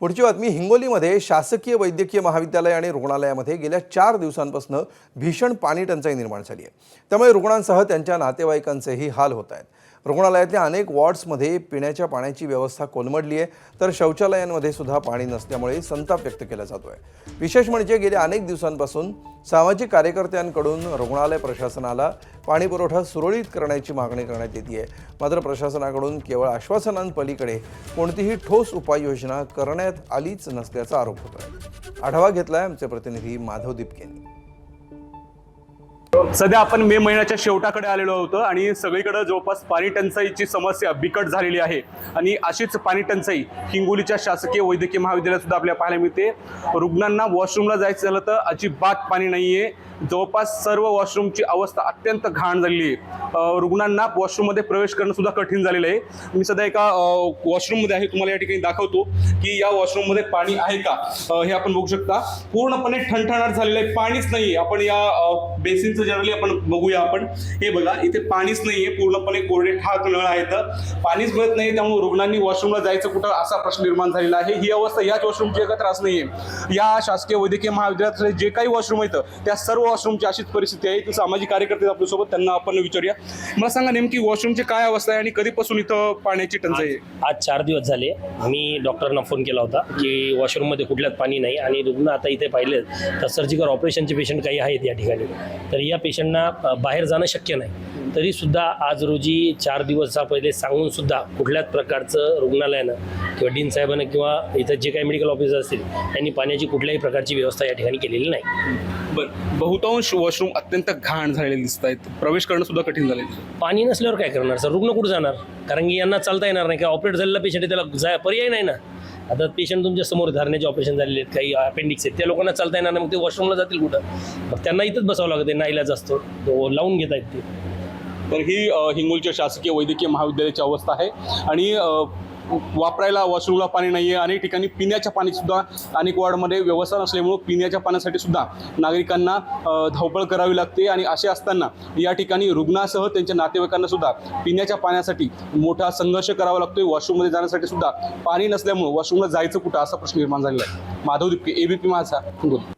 पुढची बातमी हिंगोलीमध्ये शासकीय वैद्यकीय महाविद्यालय आणि रुग्णालयामध्ये गेल्या 4 दिवसांपासून भीषण पाणी टंचाई निर्माण झाली आहे। त्यामुळे रुग्णांसह त्यांच्या नातेवाईकांचेही हाल होत आहेत। रुग्णालयातल्या अनेक वॉर्ड्समध्ये पिण्याच्या पाण्याची व्यवस्था कोलमडली आहे, तर शौचालयांमध्ये सुद्धा पाणी नसल्यामुळे संताप व्यक्त केला जातोय। विशेष म्हणजे गेल्या अनेक दिवसांपासून सामाजिक कार्यकर्त्यांकडून रुग्णालय प्रशासनाला पाणी पुरवठा सुरळीत करण्याची मागणी करण्यात येते आहे, मात्र प्रशासनाकडून केवळ आश्वासनांपलीकडे कोणतीही ठोस उपाययोजना करण्यात आलीच नसल्याचा आरोप होतोय। आढावा घेतलाय आमचे प्रतिनिधी माधव दिपके यांनी। सध्या आपण मे महिन्याच्या शेवटाकडे आलेलो होतो आणि सगळीकडे जवळपास पाणी टंचाईची समस्या बिकट झालेली आहे आणि अशीच पाणी टंचाई हिंगोलीच्या शासकीय वैद्यकीय महाविद्यालयात सुद्धा आपल्याला पाहायला मिळते। रुग्णांना वॉशरूमला जायचं झालं तर अजिबात पाणी नाहीये। जवळपास सर्व वॉशरूमची अवस्था अत्यंत घाण झालेली आहे। रुग्णांना वॉशरूममध्ये प्रवेश करणं सुद्धा कठीण झालेलं आहे। मी सध्या एका वॉशरूममध्ये आहे, तुम्हाला या ठिकाणी दाखवतो की या वॉशरूममध्ये पाणी आहे का हे आपण बघू शकता। पूर्णपणे ठणठणाट झालेलं आहे, पाणीच नाही। आपण या बेसिनचं जनरली आपण बघूया, आपण हे बघा इथे पाणीच नाहीये, पूर्णपणे कोरडे ठाक नळ आहेत, पाणीच मिळत नाही। त्यामुळे रुग्णांनी वॉशरूमला जायचं कुठं असा प्रश्न निर्माण झालेला आहे। ही अवस्था याच वॉशरूमची एक त्रास नाहीये, या शासकीय वैद्यकीय महाविद्यालयात जे काही वॉशरूम आहेत त्या सर्व वॉशरूमची अशीच परिस्थिती आहे। सामाजिक कार्यकर्ते आपल्यासोबत, त्यांना आपण विचारूया। मला सांगा नेमकी वॉशरूमची काय अवस्था आहे आणि कधीपासून इथं पाण्याची टंचाई आहे? आज 4 दिवस झाले। मी डॉक्टरांना फोन केला होता की वॉशरूममध्ये कुठल्याच पाणी नाही आणि रुग्ण आता इथे पाहिले तर सर्जिकल ऑपरेशनचे पेशंट काही आहेत या ठिकाणी, तर या पेशंटना बाहेर जाणं शक्य नाही। तरी सुद्धा आज रोजी 4 दिवस पहिले सांगून सुद्धा कुठल्याच प्रकारचं रुग्णालयानं किंवा डीन साहेबांना किंवा इथं जे काही मेडिकल ऑफिसर असतील त्यांनी पाण्याची कुठल्याही प्रकारची व्यवस्था या ठिकाणी केलेली नाही। बरं, बहुतांश वॉशरूम अत्यंत घाण झालेले दिसत आहेत, प्रवेश करणं सुद्धा कठीण झाले। पाणी नसल्यावर काय करणार सर? रुग्ण कुठं जाणार? कारण की यांना चालता येणार नाही, का ऑपरेट झालेला पेशंट आहे त्याला पर्याय नाही ना। आता पेशंट तुमच्या समोर धारण्याचे ऑपरेशन झालेले आहेत, काही अपेंडिक्स आहेत, त्या लोकांना चालता येणार नाही, मग ते वॉशरूमला जातील कुठं? मग त्यांना इथंच बसावं लागतं, नाईलाज असतो, लावून घेत आहेत ते। तर ही हिंगोलीच्या शासकीय वैद्यकीय महाविद्यालयाची अवस्था आहे आणि वापरायला वॉशरूमला पाणी नाही आहे। अनेक ठिकाणी पिण्याच्या पाण्याची सुद्धा अनेक वॉर्डमध्ये व्यवस्था नसल्यामुळे पिण्याच्या पाण्यासाठी सुद्धा नागरिकांना धावपळ करावी लागते आणि असे असताना या ठिकाणी रुग्णासह त्यांच्या नातेवाईकांना सुद्धा पिण्याच्या पाण्यासाठी मोठा संघर्ष करावा लागतोय। वॉशरूममध्ये जाण्यासाठी सुद्धा पाणी नसल्यामुळे वॉशरूमला जायचं कुठं असा प्रश्न निर्माण झालेला आहे। माधव दिपके, ABP माझा, हिंगोली।